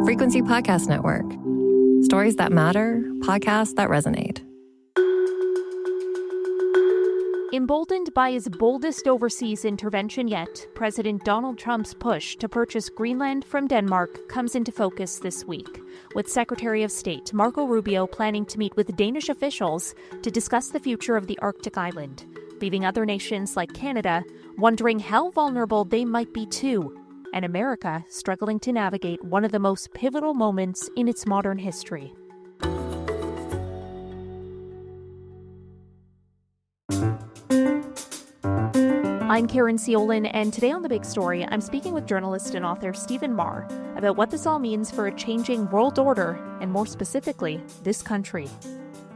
Frequency Podcast Network. Stories that matter, podcasts that resonate. Emboldened by his boldest overseas intervention yet, President Donald Trump's push to purchase Greenland from Denmark comes into focus this week, with Secretary of State Marco Rubio planning to meet with Danish officials to discuss the future of the Arctic island, leaving other nations like Canada wondering how vulnerable they might be too, and America struggling to navigate one of the most pivotal moments in its modern history. I'm Caryn Ceolin, and today on The Big Story, I'm speaking with journalist and author Stephen Maher about what this all means for a changing world order, and more specifically, this country.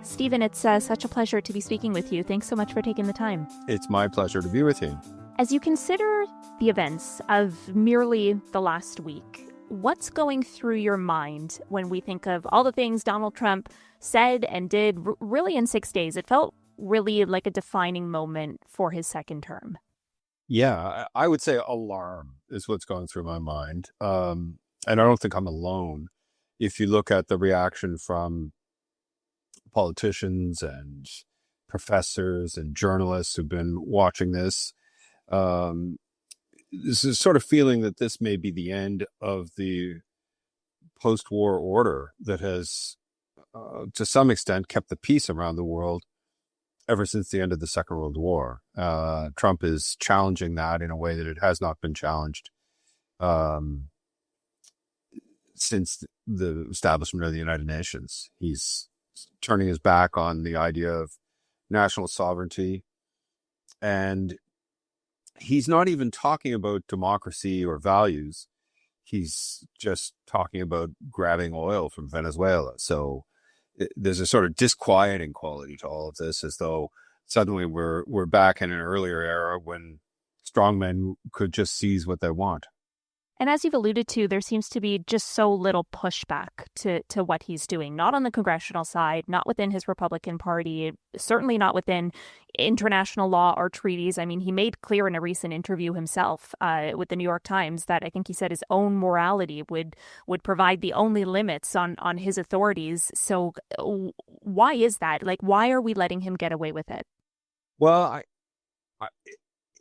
Stephen, it's such a pleasure to be speaking with you. Thanks so much for taking the time. It's my pleasure to be with you. As you consider the events of merely the last week, what's going through your mind when we think of all the things Donald Trump said and did really in 6 days? It felt really like a defining moment for his second term. Yeah, I would say alarm is what's going through my mind. And I don't think I'm alone. If you look at the reaction from politicians and professors and journalists who've been watching this, this is sort of feeling that this may be the end of the post-war order that has, to some extent, kept the peace around the world ever since the end of the Second World War. Trump is challenging that in a way that it has not been challenged since the establishment of the United Nations. He's turning his back on the idea of national sovereignty, and he's not even talking about democracy or values. He's just talking about grabbing oil from Venezuela. So there's a sort of disquieting quality to all of this, as though suddenly we're back in an earlier era when strongmen could just seize what they want. And as you've alluded to, there seems to be just so little pushback to what he's doing, not on the congressional side, not within his Republican Party, certainly not within international law or treaties. I mean, he made clear in a recent interview himself with the New York Times that I think he said his own morality would provide the only limits on his authorities. So why is that? Like, why are we letting him get away with it? Well,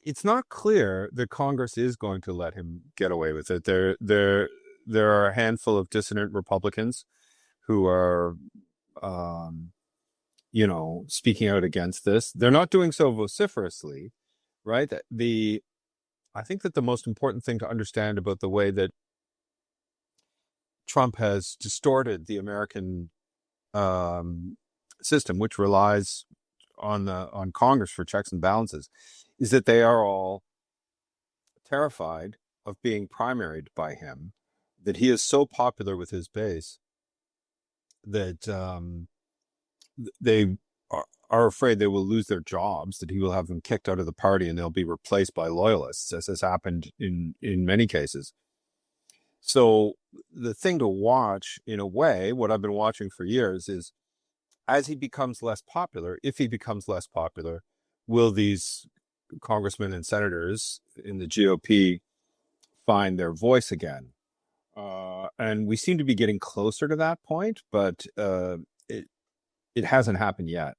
it's not clear that Congress is going to let him get away with it. There are a handful of dissident Republicans who are, speaking out against this. They're not doing so vociferously, right? I think that the most important thing to understand about the way that Trump has distorted the American system, which relies on Congress for checks and balances, is that they are all terrified of being primaried by him, that he is so popular with his base that they are afraid they will lose their jobs, that he will have them kicked out of the party and they'll be replaced by loyalists, as has happened in many cases. So the thing to watch, in a way, what I've been watching for years, is as he becomes less popular, if he becomes less popular, will these congressmen and senators in the GOP find their voice again? And we seem to be getting closer to that point, but it hasn't happened yet.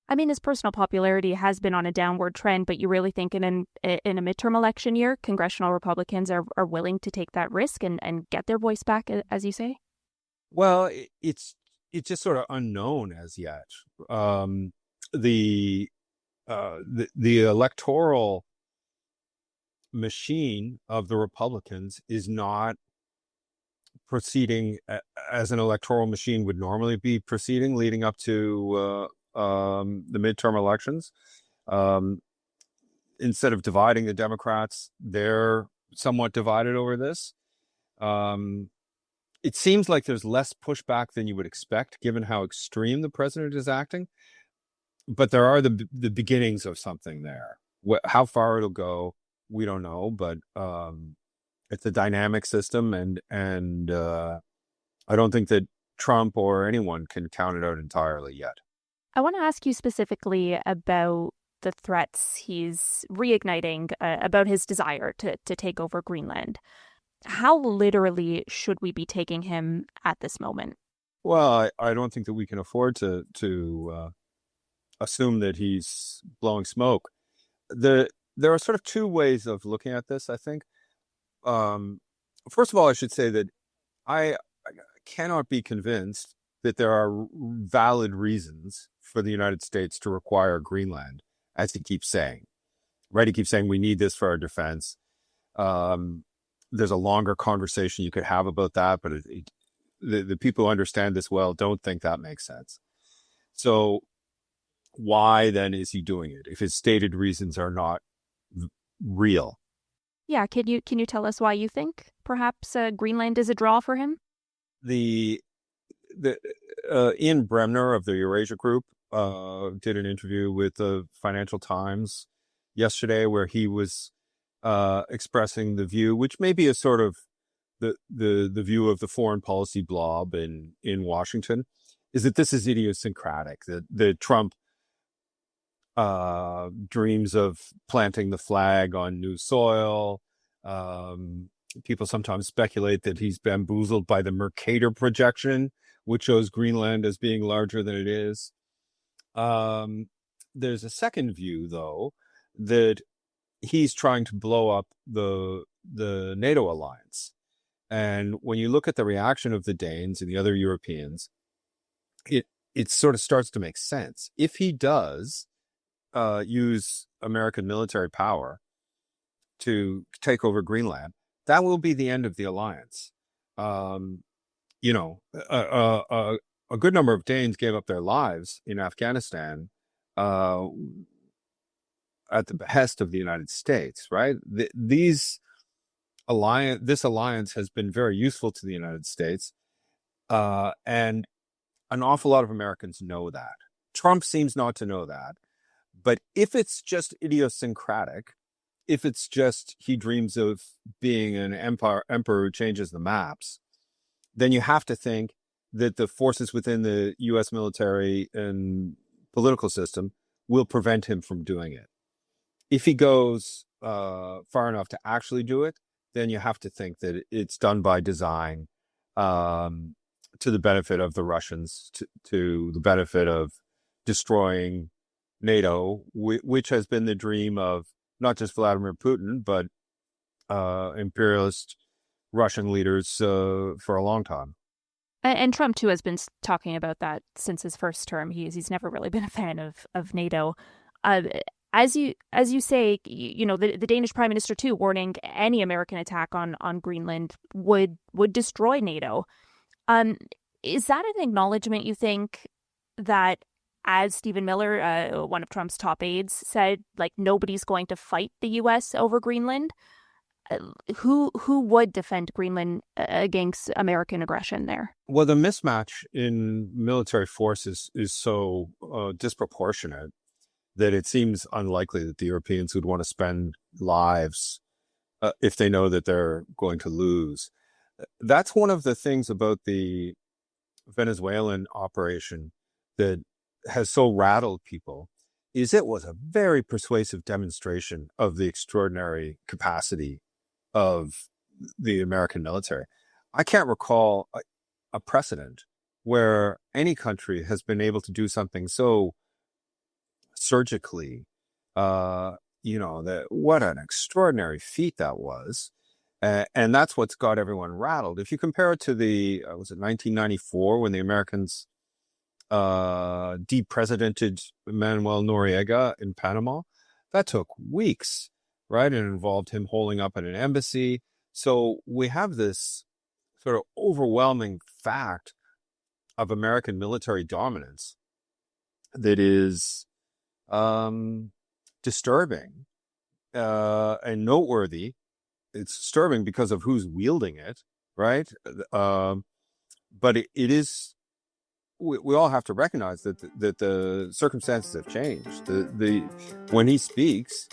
I mean, his personal popularity has been on a downward trend, but you really think in a midterm election year, congressional Republicans are willing to take that risk and get their voice back, as you say? Well, it's just sort of unknown as yet. The electoral machine of the Republicans is not proceeding as an electoral machine would normally be proceeding leading up to the midterm elections. Instead of dividing the Democrats, they're somewhat divided over this. It seems like there's less pushback than you would expect, given how extreme the president is acting. But there are the beginnings of something there. How far it'll go, we don't know. But it's a dynamic system, and I don't think that Trump or anyone can count it out entirely yet. I want to ask you specifically about the threats he's reigniting, about his desire to take over Greenland. How literally should we be taking him at this moment? Well, I don't think that we can afford to assume that he's blowing smoke. There are sort of two ways of looking at this, I think. First of all, I should say that I cannot be convinced that there are valid reasons for the United States to require Greenland, as he keeps saying. Right? He keeps saying we need this for our defense. There's a longer conversation you could have about that, but the people who understand this well don't think that makes sense. So why then is he doing it if his stated reasons are not real? Yeah, can you tell us why you think perhaps Greenland is a draw for him? The Ian Bremner of the Eurasia Group did an interview with the Financial Times yesterday where he was expressing the view, which may be a sort of the view of the foreign policy blob in Washington, is that this is idiosyncratic, that Trump dreams of planting the flag on new soil. People sometimes speculate that he's bamboozled by the Mercator projection, which shows Greenland as being larger than it is. There's a second view, though, that he's trying to blow up the NATO alliance. And when you look at the reaction of the Danes and the other Europeans, it sort of starts to make sense. If he does use American military power to take over Greenland, that will be the end of the alliance. A good number of Danes gave up their lives in Afghanistan at the behest of the United States, right? This alliance has been very useful to the United States, and an awful lot of Americans know that. Trump seems not to know that. But if it's just idiosyncratic, if it's just he dreams of being an emperor who changes the maps, then you have to think that the forces within the U.S. military and political system will prevent him from doing it. If he goes far enough to actually do it, then you have to think that it's done by design, to the benefit of the Russians, to the benefit of destroying NATO, which has been the dream of not just Vladimir Putin, but imperialist Russian leaders for a long time. And Trump, too, has been talking about that since his first term. He's never really been a fan of NATO. As you say, the Danish prime minister, too, warning any American attack on Greenland would destroy NATO. Is that an acknowledgement, you think, that, as Stephen Miller, one of Trump's top aides, said, like, nobody's going to fight the U.S. over Greenland? Who would defend Greenland against American aggression there? Well, the mismatch in military forces is so disproportionate that it seems unlikely that the Europeans would want to spend lives if they know that they're going to lose. That's one of the things about the Venezuelan operation that has so rattled people, is it was a very persuasive demonstration of the extraordinary capacity of the American military. I can't recall a precedent where any country has been able to do something so surgically. What an extraordinary feat that was. And that's what's got everyone rattled. If you compare it to was it 1994 when the Americans de-presidented Manuel Noriega in Panama? That took weeks, right? It involved him holding up at an embassy. So we have this sort of overwhelming fact of American military dominance that is disturbing and noteworthy. It's disturbing because of who's wielding it, right? But it is. We all have to recognize that the circumstances have changed. When he speaks,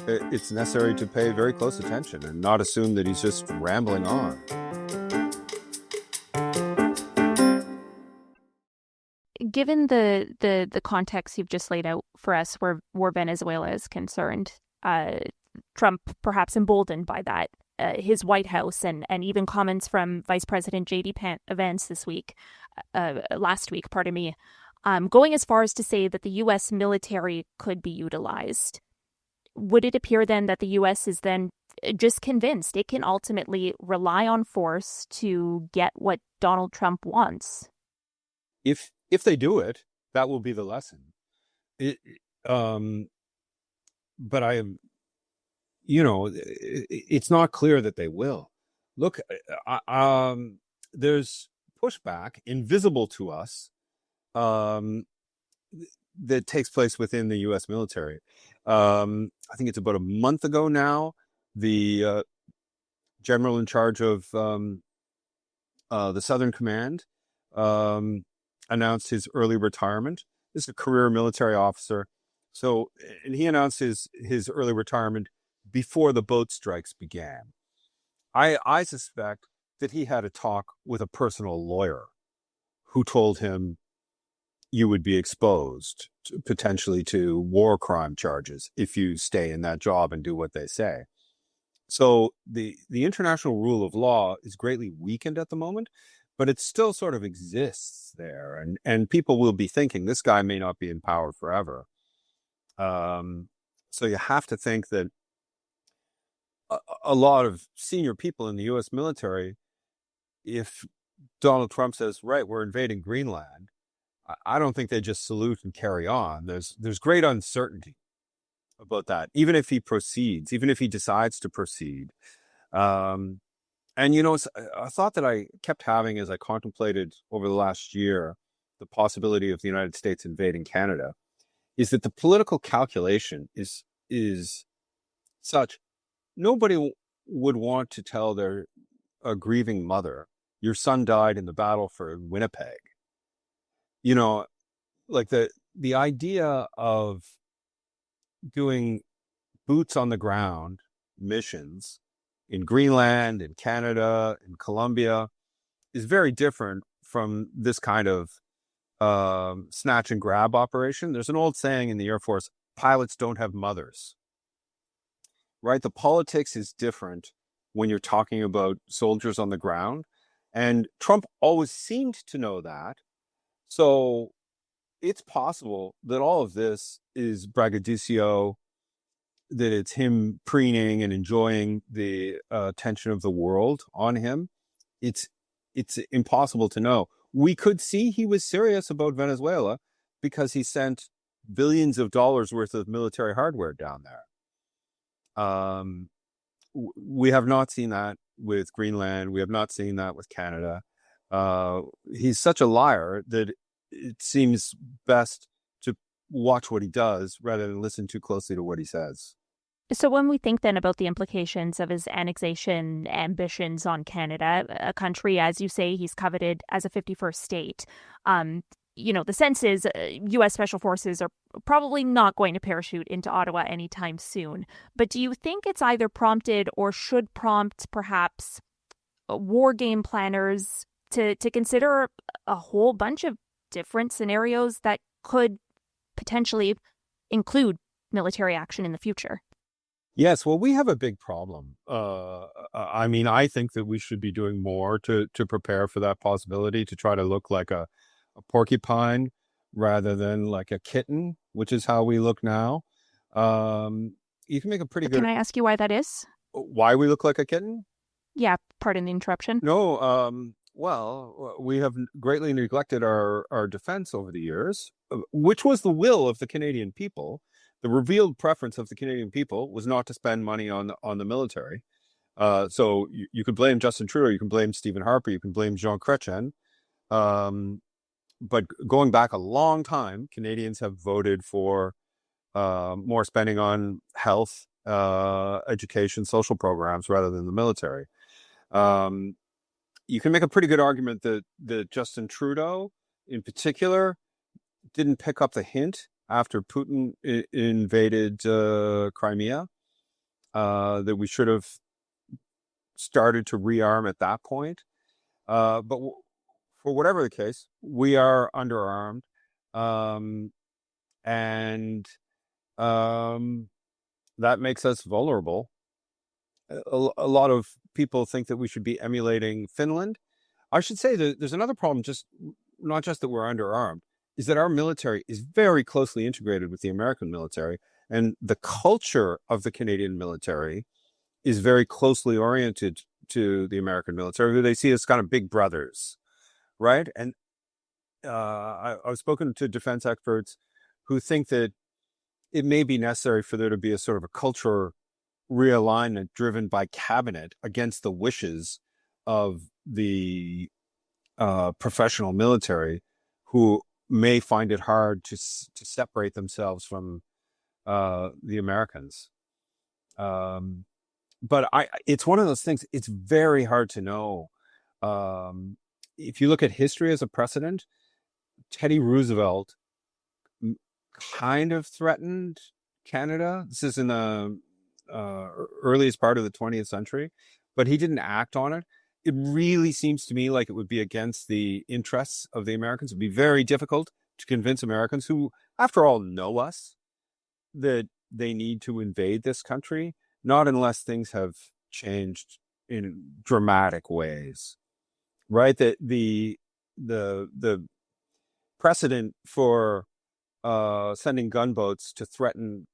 it's necessary to pay very close attention and not assume that he's just rambling on. Given the context you've just laid out for us, where Venezuela is concerned, Trump perhaps emboldened by that, his White House and even comments from Vice President Vance last week, going as far as to say that the U.S. military could be utilized. Would it appear then that the U.S. is then just convinced it can ultimately rely on force to get what Donald Trump wants? If they do it, that will be the lesson. But I am, it's not clear that they will. Look, there's pushback invisible to us that takes place within the U.S. military. I think it's about a month ago now, the general in charge of the Southern Command announced his early retirement. This is a career military officer. So, and he announced his early retirement before the boat strikes began. I suspect that he had a talk with a personal lawyer who told him you would be exposed potentially to war crime charges if you stay in that job and do what they say. So the international rule of law is greatly weakened at the moment, but it still sort of exists there. And people will be thinking this guy may not be in power forever. So you have to think that a lot of senior people in the U.S. military, if Donald Trump says, right, we're invading Greenland, I don't think they just salute and carry on. There's great uncertainty about that, even if he proceeds, even if he decides to proceed. And, a thought that I kept having as I contemplated over the last year the possibility of the United States invading Canada is that the political calculation is such. Nobody would want to tell a grieving mother, your son died in the battle for Winnipeg. Like the idea of doing boots on the ground missions in Greenland, in Canada, in Colombia is very different from this kind of snatch and grab operation. There's an old saying in the Air Force, pilots don't have mothers, right? The politics is different when you're talking about soldiers on the ground. And Trump always seemed to know that. So it's possible that all of this is braggadocio, that it's him preening and enjoying the attention of the world on him. It's impossible to know. We could see he was serious about Venezuela because he sent billions of dollars worth of military hardware down there. We have not seen that with Greenland. We have not seen that with Canada. He's such a liar that it seems best to watch what he does rather than listen too closely to what he says. So when we think then about the implications of his annexation ambitions on Canada, a country, as you say, he's coveted as a 51st state, the sense is U.S. Special Forces are probably not going to parachute into Ottawa anytime soon. But do you think it's either prompted or should prompt perhaps war game planners to consider a whole bunch of different scenarios that could potentially include military action in the future? Yes, well, we have a big problem. I think that we should be doing more to prepare for that possibility, to try to look like a porcupine rather than like a kitten, which is how we look now. You can make a pretty good... Can I ask you why that is? Why we look like a kitten? Yeah, pardon the interruption. No, well, we have greatly neglected our defense over the years, which was the will of the Canadian people. The revealed preference of the Canadian people was not to spend money on the military. So you could blame Justin Trudeau, you can blame Stephen Harper, you can blame Jean Chrétien. But going back a long time, Canadians have voted for more spending on health, education, social programs rather than the military. You can make a pretty good argument that Justin Trudeau, in particular, didn't pick up the hint after Putin invaded Crimea, that we should have started to rearm at that point. But for whatever the case, we are underarmed. And that makes us vulnerable. a lot of people think that we should be emulating Finland. I should say that there's another problem, just not just that we're underarmed, is that our military is very closely integrated with the American military, and the culture of the Canadian military is very closely oriented to the American military. They see us kind of big brothers, right? And I've spoken to defense experts who think that it may be necessary for there to be a sort of a culture realignment driven by cabinet against the wishes of the professional military, who may find it hard to separate themselves from the Americans. But it's one of those things. It's very hard to know. If you look at history as a precedent, Teddy Roosevelt kind of threatened Canada. This is in the earliest part of the 20th century, but he didn't act on it. It really seems to me like it would be against the interests of the Americans. It would be very difficult to convince Americans, who, after all, know us, that they need to invade this country, not unless things have changed in dramatic ways, right? That the precedent for sending gunboats to threaten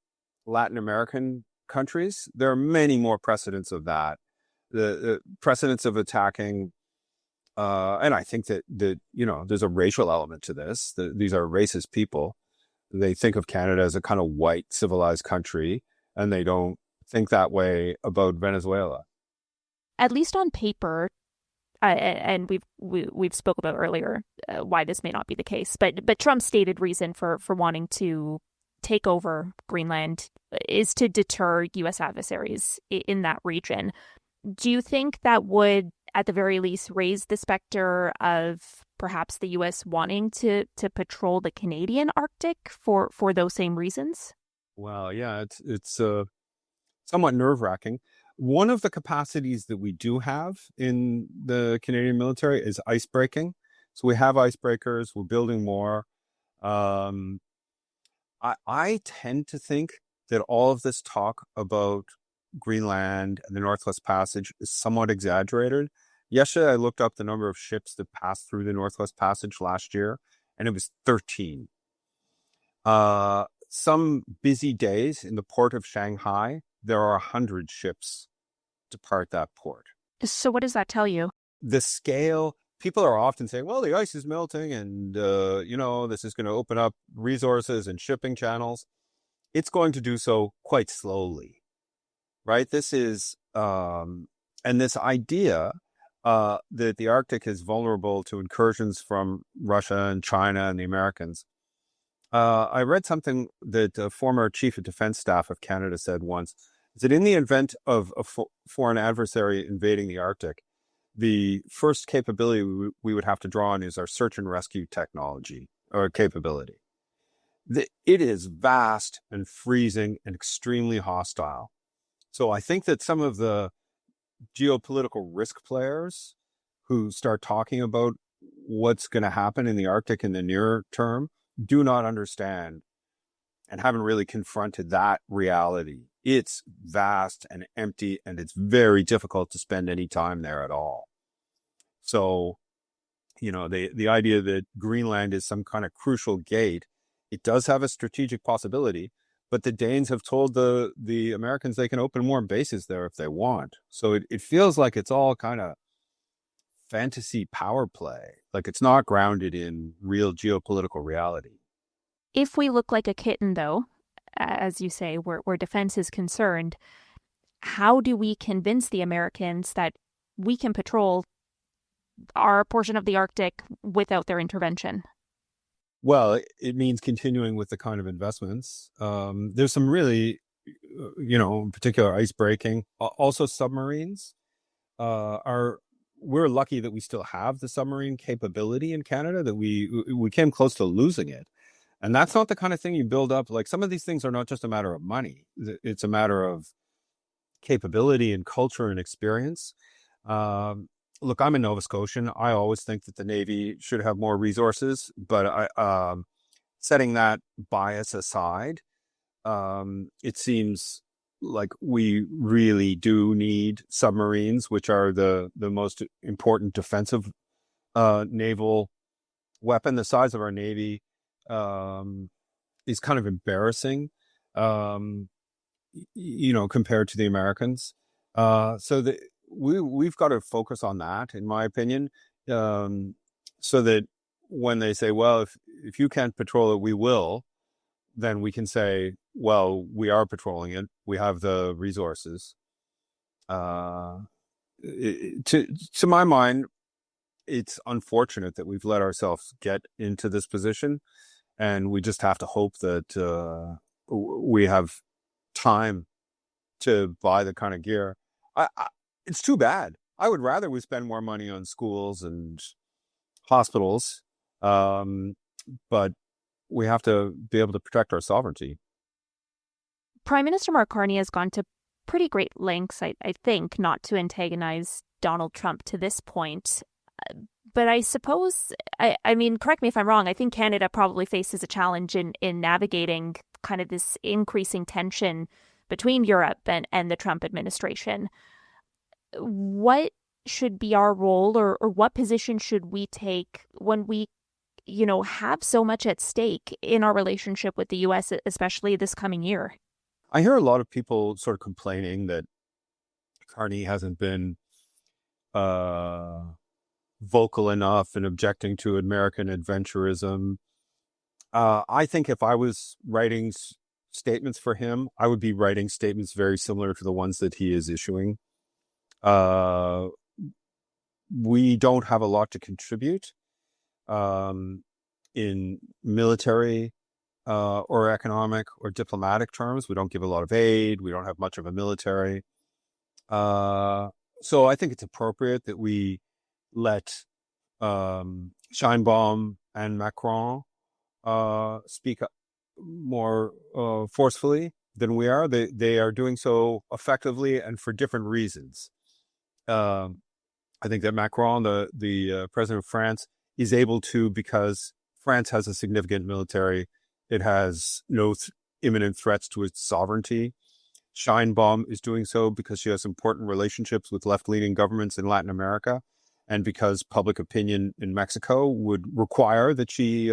Latin American countries, there are many more precedents of that. The precedents of attacking, and I think that there's a racial element to this. These are racist people. They think of Canada as a kind of white civilized country, and they don't think that way about Venezuela. At least on paper, and we've spoke about earlier why this may not be the case, but Trump's stated reason for wanting to take over Greenland is to deter U.S. adversaries in that region. Do you think that would, at the very least, raise the specter of perhaps the U.S. wanting to patrol the Canadian Arctic for those same reasons? Well, yeah, it's somewhat nerve-wracking. One of the capacities that we do have in the Canadian military is icebreaking. So we have icebreakers. We're building more. I tend to think that all of this talk about Greenland and the Northwest Passage is somewhat exaggerated. Yesterday, I looked up the number of ships that passed through the Northwest Passage last year, and it was 13. Some busy days in the port of Shanghai, there are 100 ships depart that port. So what does that tell you? The scale, people are often saying, well, the ice is melting and, this is going to open up resources and shipping channels. It's going to do so quite slowly, right? This is, and this idea that the Arctic is vulnerable to incursions from Russia and China and the Americans. I read something that a former chief of defense staff of Canada said once, is that in the event of a foreign adversary invading the Arctic, the first capability we would have to draw on is our search and rescue technology or capability. It is vast and freezing and extremely hostile. So I think that some of the geopolitical risk players who start talking about what's going to happen in the Arctic in the near term do not understand and haven't really confronted that reality. It's vast and empty, and it's very difficult to spend any time there at all. So, the idea that Greenland is some kind of crucial gate, it does have a strategic possibility, but the Danes have told the Americans they can open more bases there if they want. So it feels like it's all kind of fantasy power play. Like it's not grounded in real geopolitical reality. If we look like a kitten, though, as you say, where defense is concerned, how do we convince the Americans that we can patrol our portion of the Arctic without their intervention? Well, it means continuing with the kind of investments. There's some really, in particular, ice breaking. Also, submarines we're lucky that we still have the submarine capability in Canada, that we came close to losing it. And that's not the kind of thing you build up. Like some of these things are not just a matter of money. It's a matter of capability and culture and experience. Look, I'm a Nova Scotian. I always think that the Navy should have more resources, but setting that bias aside, it seems like we really do need submarines, which are the most important defensive naval weapon. The size of our Navy is kind of embarrassing, compared to the Americans. So that we've got to focus on that, in my opinion, so that when they say, well, if you can't patrol it, we will, then we can say, well, we are patrolling it. We have the resources. To my mind, it's unfortunate that we've let ourselves get into this position, and we just have to hope that we have time to buy the kind of gear. It's too bad. I would rather we spend more money on schools and hospitals, but we have to be able to protect our sovereignty. Prime Minister Mark Carney has gone to pretty great lengths, I think, not to antagonize Donald Trump to this point. But I suppose, I mean, correct me if I'm wrong, I think Canada probably faces a challenge in navigating kind of this increasing tension between Europe and the Trump administration. What should be our role, or what position should we take when we, have so much at stake in our relationship with the U.S., especially this coming year? I hear a lot of people sort of complaining that Carney hasn't been vocal enough in objecting to American adventurism. I think if I was writing statements for him, I would be writing statements very similar to the ones that he is issuing. We don't have a lot to contribute in military or economic or diplomatic terms. We don't give a lot of aid. We don't have much of a military. So I think it's appropriate that we let Sheinbaum and Macron speak more forcefully than we are. They are doing so effectively and for different reasons. I think that Macron, the president of France, is able to because France has a significant military. It has no imminent threats to its sovereignty. Sheinbaum is doing so because she has important relationships with left-leaning governments in Latin America, and because public opinion in Mexico would require that she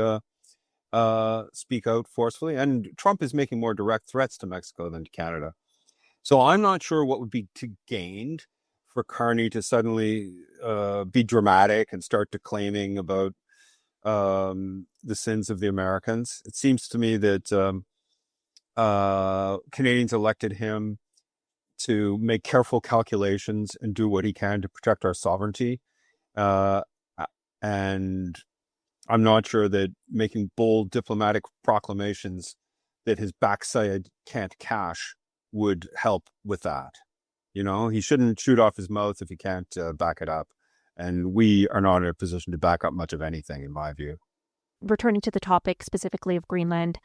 speak out forcefully. And Trump is making more direct threats to Mexico than to Canada. So I'm not sure what would be gained for Carney to suddenly be dramatic and start declaiming about the sins of the Americans. It seems to me that Canadians elected him to make careful calculations and do what he can to protect our sovereignty. And I'm not sure that making bold diplomatic proclamations that his backside can't cash would help with that. He shouldn't shoot off his mouth if he can't back it up. And we are not in a position to back up much of anything, in my view. Returning to the topic specifically of Greenland,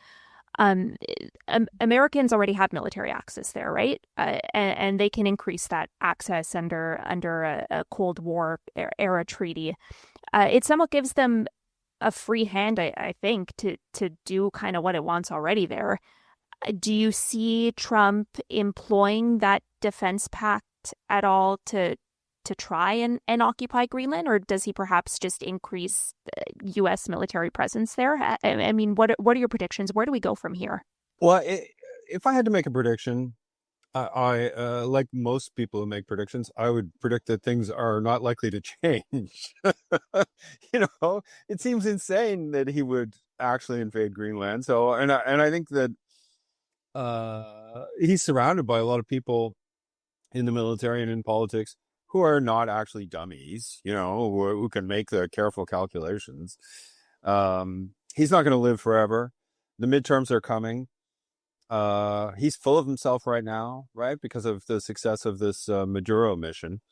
Americans already have military access there, right? And they can increase that access under a Cold War era treaty. It somewhat gives them a free hand, I think, to do kind of what it wants already there. Do you see Trump employing that defense pact at all to try and occupy Greenland, or does he perhaps just increase U.S. military presence there? I mean, what are your predictions? Where do we go from here? Well, if I had to make a prediction, I like most people who make predictions, I would predict that things are not likely to change. It seems insane that he would actually invade Greenland. So, and I think that he's surrounded by a lot of people in the military and in politics who are not actually dummies, who can make the careful calculations. He's not going to live forever. The midterms are coming. He's full of himself right now, right? Because of the success of this Maduro mission.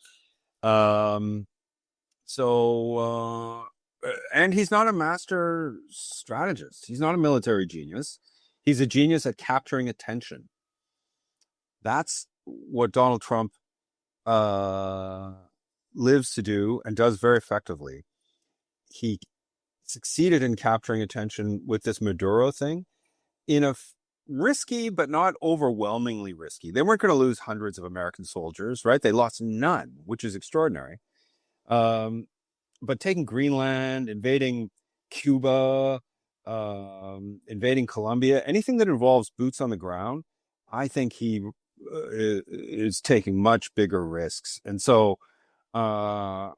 And he's not a master strategist. He's not a military genius. He's a genius at capturing attention. That's what Donald Trump lives to do and does very effectively. He succeeded in capturing attention with this Maduro thing in a risky, but not overwhelmingly risky. They weren't going to lose hundreds of American soldiers, right? They lost none, which is extraordinary. But taking Greenland, invading Cuba, invading Colombia, anything that involves boots on the ground, I think he is taking much bigger risks. And so I'm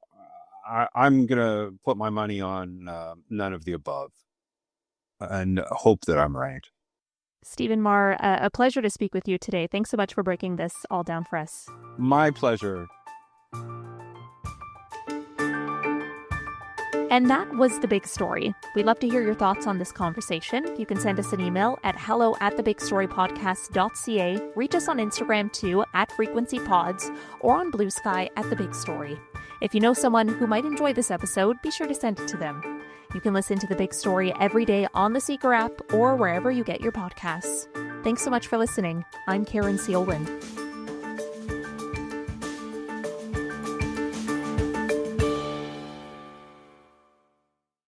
going to put my money on none of the above and hope that I'm right. Stephen Maher, a pleasure to speak with you today. Thanks so much for breaking this all down for us. My pleasure. And that was The Big Story. We'd love to hear your thoughts on this conversation. You can send us an email at hello@thebigstorypodcast.ca. Reach us on Instagram too, @frequencypods, or on Blue Sky @The Big Story. If you know someone who might enjoy this episode, be sure to send it to them. You can listen to The Big Story every day on the Seeker app or wherever you get your podcasts. Thanks so much for listening. I'm Caryn Ceolin.